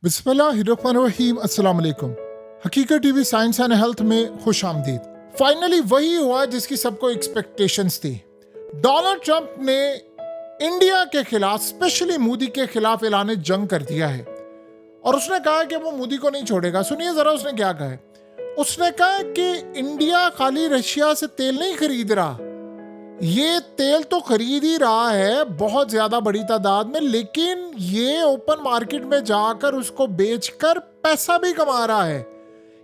बिस्मिल्लाहिर्रहमानिर्रहीम। अस्सलाम वालेकुम। हकीकत टीवी साइंस एंड हेल्थ में खुश आमदीद। फाइनली वही हुआ जिसकी सबको एक्सपेक्टेशंस थी। डोनाल्ड ट्रंप ने इंडिया के खिलाफ, स्पेशली मोदी के खिलाफ ऐलान जंग कर दिया है और उसने कहा कि वो मोदी को नहीं छोड़ेगा। सुनिए जरा उसने क्या कहा है। उसने कहा कि इंडिया खाली रशिया से तेल नहीं खरीद रहा, ये तेल तो खरीद ही रहा है बहुत ज्यादा बड़ी तादाद में, लेकिन ये ओपन मार्केट में जाकर उसको बेचकर पैसा भी कमा रहा है।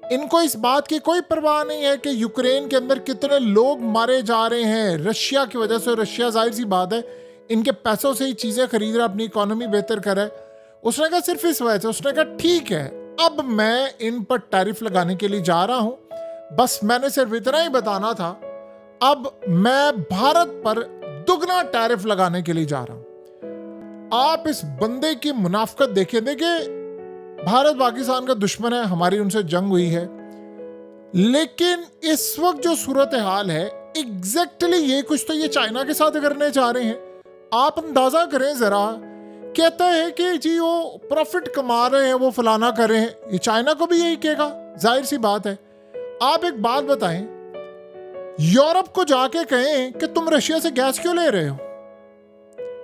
इनको इस बात की कोई परवाह नहीं है कि यूक्रेन के अंदर कितने लोग मारे जा रहे हैं रशिया की वजह से। रशिया जाहिर सी बात है इनके पैसों से ही चीजें खरीद रहा है, अपनी इकोनॉमी बेहतर कर रहा है। उसने कहा सिर्फ इस वजह से। उसने कहा ठीक है, अब मैं इन पर टैरिफ लगाने के लिए जा रहा हूं, बस मैंने सिर्फ इतना ही बताना था, अब मैं भारत पर दुगना टैरिफ लगाने के लिए जा रहा हूं। आप इस बंदे की मुनाफकत देखें। भारत पाकिस्तान का दुश्मन है, हमारी उनसे जंग हुई है, लेकिन इस वक्त जो सूरत हाल है एग्जैक्टली ये कुछ तो ये चाइना के साथ करने जा रहे हैं। आप अंदाजा करें जरा, कहता है कि जी वो प्रॉफिट कमा रहे हैं, वो फलाना कर रहे हैं, ये चाइना को भी यही कहेगा, जाहिर सी बात है। आप एक बात बताएं, यूरोप को जाके कहें कि तुम रशिया से गैस क्यों ले रहे हो?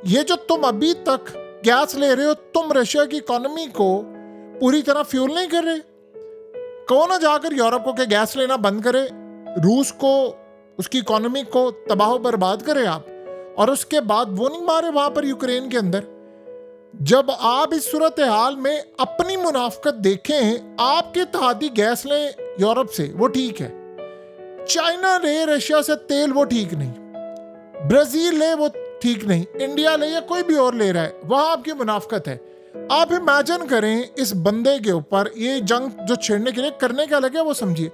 ये जो तुम अभी तक गैस ले रहे हो, तुम रशिया की इकोनॉमी को पूरी तरह फ्यूल नहीं कर रहे। कौन ना जाकर यूरोप को के गैस लेना बंद करे, रूस को, उसकी इकोनॉमी को तबाह बर्बाद करे आप, और उसके बाद वो नहीं मारे वहां पर यूक्रेन के अंदर। जब आप इस सूरत हाल में अपनी मुनाफकत देखें, आपके इत्तेहादी गैस लें यूरोप से, वो ठीक है। चाइना ले रशिया से तेल, वो ठीक नहीं। ब्राजील ले, वो ठीक नहीं। इंडिया ले या कोई भी और ले रहा है, वहां आपकी मुनाफकत है। आप इमेजिन करें इस बंदे के ऊपर ये जंग जो छेड़ने के लिए करने क्या लगे, वो समझिए।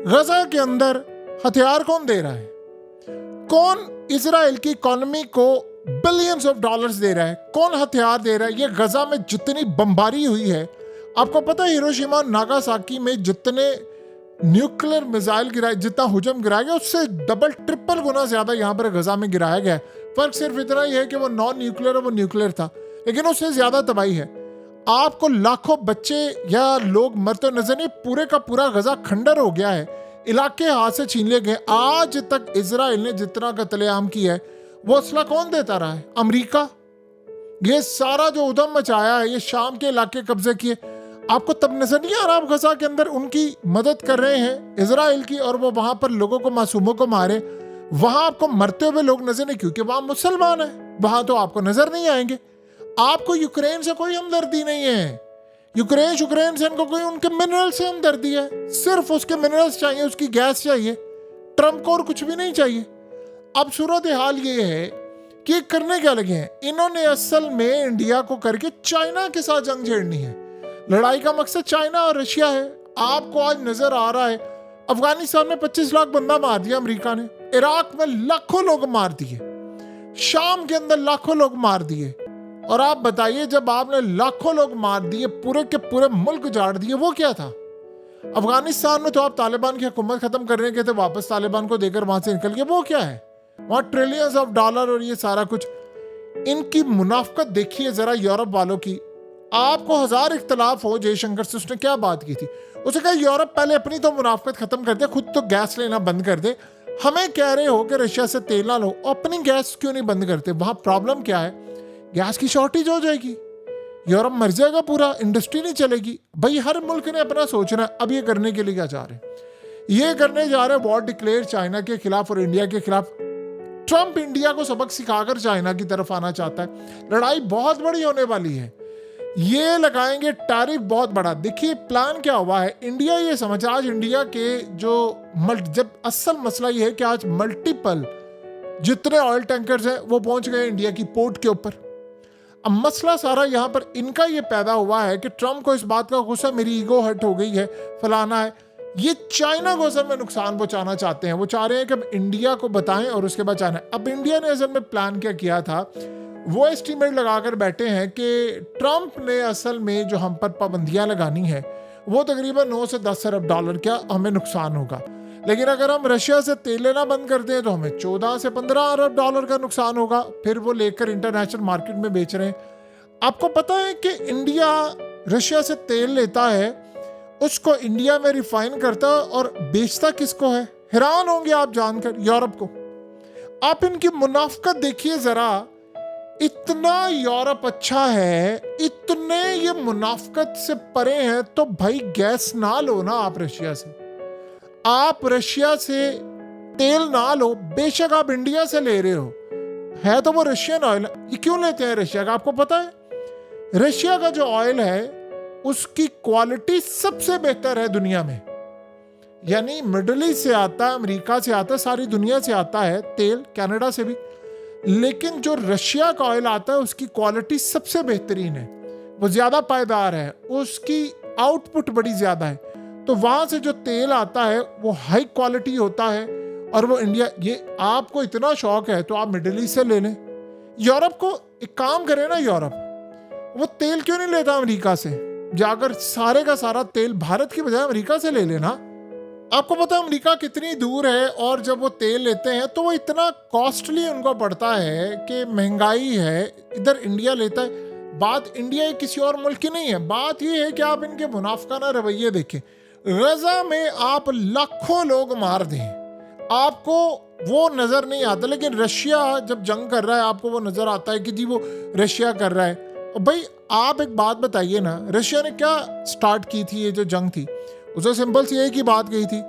गजा के अंदर हथियार कौन दे रहा है? कौन इजराइल की इकोनॉमी को बिलियंस ऑफ डॉलर्स दे रहा है? कौन हथियार दे रहा है? ये गजा में जितनी बमबारी हुई है, आपको पता है हिरोशिमा और नागासाकी में जितने न्यूक्लियर मिसाइल गिराए, जितना हुजम गिराया गया, उससे डबल ट्रिपल गुना ज्यादा यहाँ पर गजा में गिराया गया है। फर्क सिर्फ इतना ही है कि वो नॉन न्यूक्लियर और वो न्यूक्लियर था, लेकिन उससे ज्यादा तबाही है। आपको लाखों बच्चे या लोग मरते नजर नहीं, पूरे का पूरा गजा खंडर हो गया है, इलाके हाथ से छीन लिए गए। आज तक इजराइल ने जितना कत्लेआम किया है, वो असला कौन देता रहा है? अमरीका। ये सारा जो उधम मचाया है, ये शाम के इलाके कब्जे किए, आपको तब नजर नहीं आ रहा आप गजा के अंदर उनकी मदद कर रहे हैं इजराइल की, और वो वहां पर लोगों को, मासूमों को मारे। वहां आपको मरते हुए लोग नजर नहीं, क्योंकि वहां मुसलमान है, वहां तो आपको नजर नहीं आएंगे। आपको यूक्रेन से कोई हमदर्दी नहीं है। यूक्रेन से इनको कोई उनके मिनरल से हमदर्दी है, सिर्फ उसके मिनरल्स चाहिए, उसकी गैस चाहिए। ट्रंप को और कुछ भी नहीं चाहिए। अब सूरत हाल ये है कि करने क्या लगे हैं इन्होंने, असल में इंडिया को करके चाइना के साथ जंग छेड़नी है। लड़ाई का मकसद चाइना और रशिया है। आपको आज नजर आ रहा है अफगानिस्तान में 25 लाख बंदा मार दिया अमेरिका ने, इराक में लाखों लोग मार दिए, शाम के अंदर लाखों लोग मार दिए। और आप बताइए, जब आपने लाखों लोग मार दिए, पूरे के पूरे मुल्क उजाड़ दिए, वो क्या था? अफगानिस्तान में तो आप तालिबान की हुकूमत खत्म करने के थे, वापस तालिबान को देकर वहां से निकल गए, वो क्या है? वहां ट्रिलियंस ऑफ डॉलर और ये सारा कुछ। इनकी मुनाफकत देखिए जरा यूरोप वालों की। आपको हजार इख्तलाफ हो जयशंकर से, उसने क्या बात की थी? उसने कहा यूरोप पहले अपनी तो मुनाफकत खत्म कर दे, खुद तो गैस लेना बंद कर दे। हमें कह रहे हो कि रशिया से तेल ना लो, अपनी गैस क्यों नहीं बंद करते? वहां प्रॉब्लम क्या है? गैस की शॉर्टेज हो जाएगी, यूरोप मर जाएगा, पूरा इंडस्ट्री नहीं चलेगी। भाई हर मुल्क ने अपना सोचना है। अब ये करने के लिए क्या जा रहे हैं? ये करने जा रहे हैं वॉर डिक्लेयर चाइना के खिलाफ और इंडिया के खिलाफ। ट्रंप इंडिया को सबक सिखाकर चाइना की तरफ आना चाहता है। लड़ाई बहुत बड़ी होने वाली है। ये लगाएंगे टैरिफ बहुत बड़ा। देखिए प्लान क्या हुआ है। इंडिया ये समझ, आज इंडिया के जो जब असल मसला ये है कि आज मल्टीपल जितने ऑयल टैंकर्स हैं वो पहुंच गए इंडिया की पोर्ट के ऊपर। अब मसला सारा यहाँ पर इनका ये पैदा हुआ है कि ट्रंप को इस बात का गुस्सा, मेरी ईगो हर्ट हो गई है, फलाना है। ये चाइना को असल में नुकसान पहुंचाना चाहते हैं। वो चाह रहे हैं कि अब इंडिया को बताएं और उसके बाद चाइना। अब इंडिया ने असल में प्लान क्या किया था, वो एस्टीमेट लगाकर बैठे हैं कि ट्रंप ने असल में जो हम पर पाबंदियां लगानी है वो तकरीबन 9 से 10 अरब डॉलर का हमें नुकसान होगा। लेकिन अगर हम रशिया से तेल लेना बंद कर दें तो हमें 14 से 15 अरब डॉलर का नुकसान होगा। फिर वो लेकर इंटरनेशनल मार्केट में बेच रहे हैं। आपको पता है कि इंडिया रशिया से तेल लेता है, उसको इंडिया में रिफाइन करता है और बेचता किसको है? हैरान होंगे आप जानकर, यूरोप को। आप इनकी मुनाफकत देखिए जरा, इतना यूरोप अच्छा है, इतने ये मुनाफकत से परे हैं, तो भाई गैस ना लो ना आप रशिया से। आप रशिया से तेल ना लो, बेशक आप इंडिया से ले रहे हो, है तो वो रशियन ऑयल। ये क्यों लेते हैं रशिया का? आपको पता है रशिया का जो ऑयल है उसकी क्वालिटी सबसे बेहतर है दुनिया में। यानी मिडल ईस्ट से आता है, अमेरिका से आता है, सारी दुनिया से आता है तेल, कनाडा से भी, लेकिन जो रशिया का ऑयल आता है उसकी क्वालिटी सबसे बेहतरीन है, वो ज्यादा पायदार है, उसकी आउटपुट बड़ी ज्यादा है। तो वहां से जो तेल आता है वो हाई क्वालिटी होता है और वो इंडिया, ये आपको इतना शौक है तो आप मिडिल ईस्ट से ले लें। यूरोप को एक काम करे ना, यूरोप वो तेल क्यों नहीं लेता अमेरिका से? जाकर सारे का सारा तेल भारत की बजाय अमेरिका से ले लेना। आपको पता है अमेरिका कितनी दूर है, और जब वो तेल लेते हैं तो वो इतना कॉस्टली उनको पड़ता है कि महंगाई है। इधर इंडिया लेता है। बात इंडिया या किसी और मुल्क की नहीं है, बात ये है कि आप इनके मुनाफिकाना रवैये देखें। गजा में आप लाखों लोग मार दें, आपको वो नजर नहीं आता, लेकिन रशिया जब जंग कर रहा है आपको वो नजर आता है कि जी वो रशिया कर रहा है। भाई आप एक बात बताइए ना, रशिया ने क्या स्टार्ट की थी ये जो जंग थी? उसे सिंपल सी एक ही बात कही थी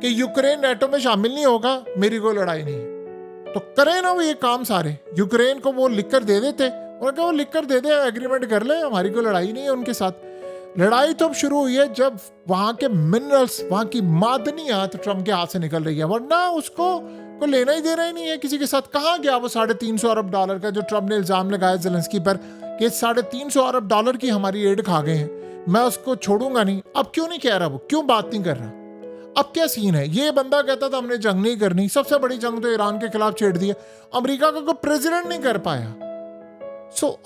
कि यूक्रेन नेटो में शामिल नहीं होगा, मेरी कोई लड़ाई नहीं है। तो करें ना वो ये काम सारे, यूक्रेन को वो लिख कर दे देते, उन्होंने कहा वो लिख कर दे दे, एग्रीमेंट कर ले, हमारी कोई लड़ाई नहीं है उनके साथ। लड़ाई तो अब शुरू हुई है जब वहां के मिनरल्स, वहां की मादनियात ट्रम्प के हाथ से निकल रही है, वरना उसको कोई लेना ही देना ही नहीं है किसी के साथ। कहाँ गया वो $350 अरब का जो ट्रम्प ने इल्जाम लगाया ज़ेलेंस्की पर कि $350 अरब की हमारी एड खा गए हैं, मैं उसको छोड़ूंगा नहीं। अब क्यों नहीं कह रहा, वो क्यों बात नहीं कर रहा? अब क्या सीन है? ये बंदा कहता था हमने जंग नहीं करनी, सबसे बड़ी जंग तो ईरान के खिलाफ छेड़ दी है, अमेरिका का कोई प्रेसिडेंट नहीं कर पाया।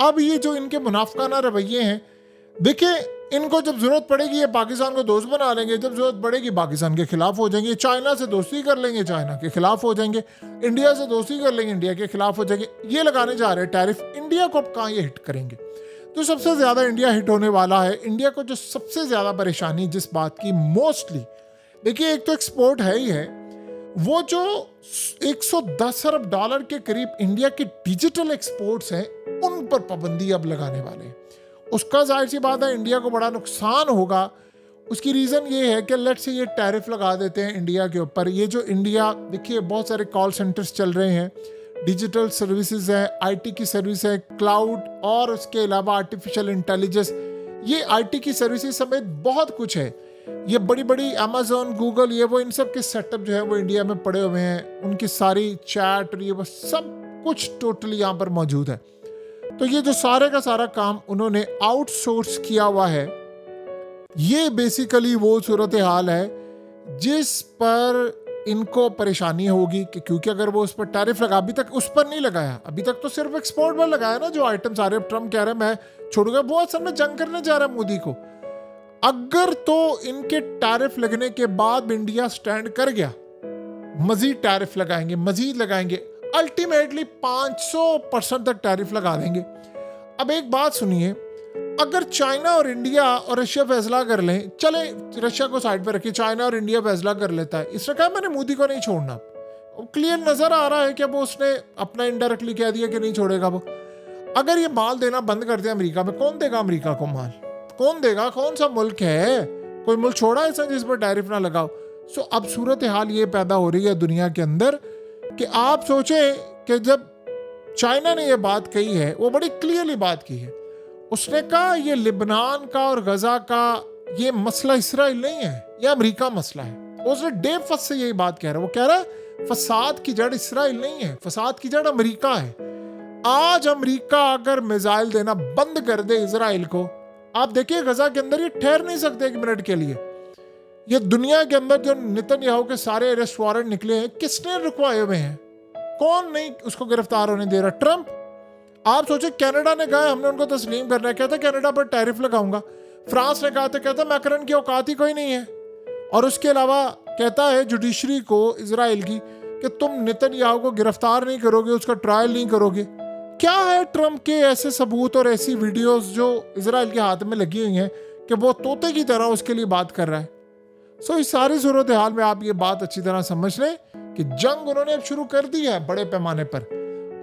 अब ये जो इनके मुनाफिकाना रवैये हैं, देखिए इनको जब जरूरत पड़ेगी ये पाकिस्तान को दोस्त बना लेंगे, जब जरूरत पड़ेगी पाकिस्तान के खिलाफ हो जाएंगे, चाइना से दोस्ती कर लेंगे, चाइना के खिलाफ हो जाएंगे, इंडिया से दोस्ती कर लेंगे, इंडिया के खिलाफ हो जाएंगे। ये लगाने जा रहे हैं टैरिफ, इंडिया को अब कहाँ ये हिट करेंगे? तो सबसे ज्यादा इंडिया हिट होने वाला है। इंडिया को जो सबसे ज्यादा परेशानी जिस बात की, मोस्टली देखिए, एक तो एक्सपोर्ट है ही है, वो जो $110 अरब के करीब इंडिया के डिजिटल एक्सपोर्ट्स हैं उन पर पाबंदी अब लगाने वाले हैं। उसका जाहिर सी बात है इंडिया को बड़ा नुकसान होगा। उसकी रीज़न ये है कि लेट से ये टैरिफ लगा देते हैं इंडिया के ऊपर। ये जो इंडिया, देखिए बहुत सारे कॉल सेंटर्स चल रहे हैं, डिजिटल सर्विसेज हैं, आईटी की सर्विस है, क्लाउड, और उसके अलावा आर्टिफिशियल इंटेलिजेंस, ये आईटी की सर्विसेज समेत बहुत कुछ है। ये बड़ी बड़ी अमेजोन, गूगल, ये वो, इन सब के सेटअप जो है वो इंडिया में पड़े हुए हैं, उनकी सारी चैट, ये वो सब कुछ टोटली यहाँ पर मौजूद है। तो ये जो सारे का सारा काम उन्होंने आउटसोर्स किया हुआ है, ये बेसिकली वो सूरत हाल है जिस पर इनको परेशानी होगी कि क्योंकि अगर वो उस पर टैरिफ लगा, अभी तक उस पर नहीं लगाया, अभी तक तो सिर्फ एक्सपोर्ट पर लगाया ना, जो आइटम सारे ट्रम्प कह रहे हैं मैं छोड़ूंगा, वो असल में जंग करने जा रहा है मोदी को। अगर तो इनके टैरिफ लगने के बाद इंडिया स्टैंड कर गया, मजीद टैरिफ लगाएंगे, मजीद लगाएंगे, अल्टीमेटली 500% तक टैरिफ लगा देंगे। अब एक बात सुनिए, अगर चाइना और इंडिया और रशिया फैसला कर लें, चले रशिया को साइड पर रखिए, चाइना और इंडिया फैसला कर लेता है, इसने कहा मैंने मोदी को नहीं छोड़ना, क्लियर नजर आ रहा है कि वो उसने अपना इनडायरेक्टली कह दिया कि नहीं छोड़ेगा वो। अगर ये माल देना बंद कर दे अमेरिका में, कौन देगा अमेरिका को माल? कौन देगा? कौन सा मुल्क है? कोई मुल्क छोड़ा है जिस पर टैरिफ ना लगाओ? अब सूरत हाल ये पैदा हो रही है दुनिया के अंदर कि आप सोचें कि जब चाइना ने ये बात कही है, वो बड़ी क्लियरली बात की है, उसने कहा ये लिबनान का और गजा का ये मसला इसराइल नहीं है, ये अमेरिका मसला है। उसने डे फर्स्ट से यही बात कह रहा है, वो कह रहा है फसाद की जड़ इसराइल नहीं है, फसाद की जड़ अमेरिका है। आज अमेरिका अगर मिसाइल देना बंद कर दे इसराइल को, आप देखिए गजा के अंदर ये ठहर नहीं सकते 1 मिनट के लिए। ये दुनिया के अंदर जो नेतन्याहू के सारे अरेस्ट वारंट निकले हैं, किसने रुकवाए हुए हैं? कौन नहीं उसको गिरफ्तार होने दे रहा? ट्रम्प। आप सोचे कनाडा ने कहा हमने उनको तस्लीम करना है, कहता कनाडा पर टैरिफ लगाऊंगा। फ्रांस ने कहा था, कहता मैकरन की औकात ही कोई नहीं है। और उसके अलावा कहता है जुडिशरी को इजराइल की कि तुम नेतन्याहू को गिरफ्तार नहीं करोगे, उसका ट्रायल नहीं करोगे। क्या है ट्रम्प के ऐसे सबूत और ऐसी वीडियोस जो इजराइल के हाथ में लगी हुई हैं कि वो तोते की तरह उसके लिए बात कर रहा है? सो इस सारी सूरत हाल में आप ये बात अच्छी तरह समझ लें कि जंग उन्होंने अब शुरू कर दी है बड़े पैमाने पर।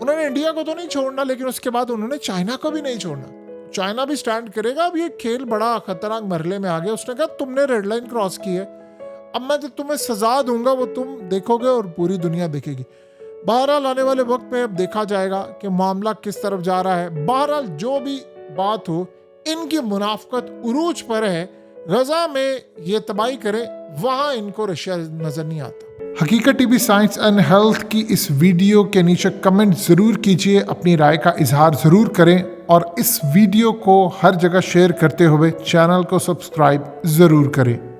उन्होंने इंडिया को तो नहीं छोड़ना, लेकिन उसके बाद उन्होंने चाइना को भी नहीं छोड़ना। चाइना भी स्टैंड करेगा। अब ये खेल बड़ा खतरनाक मरहले में आ गया। उसने कहा तुमने रेड लाइन क्रॉस की है, अब मैं जो तुम्हें सजा दूंगा वो तुम देखोगे और पूरी दुनिया देखेगी। बहरहाल आने वाले वक्त में अब देखा जाएगा कि मामला किस तरफ जा रहा है। बहरहाल जो भी बात हो, इनकी मुनाफकत उरूज पर है। गजा में ये तबाही करे, वहां इनको रशिया नजर नहीं आता। हकीकत टीवी साइंस एंड हेल्थ की इस वीडियो के नीचे कमेंट जरूर कीजिए, अपनी राय का इजहार जरूर करें और इस वीडियो को हर जगह शेयर करते हुए चैनल को सब्सक्राइब जरूर करें।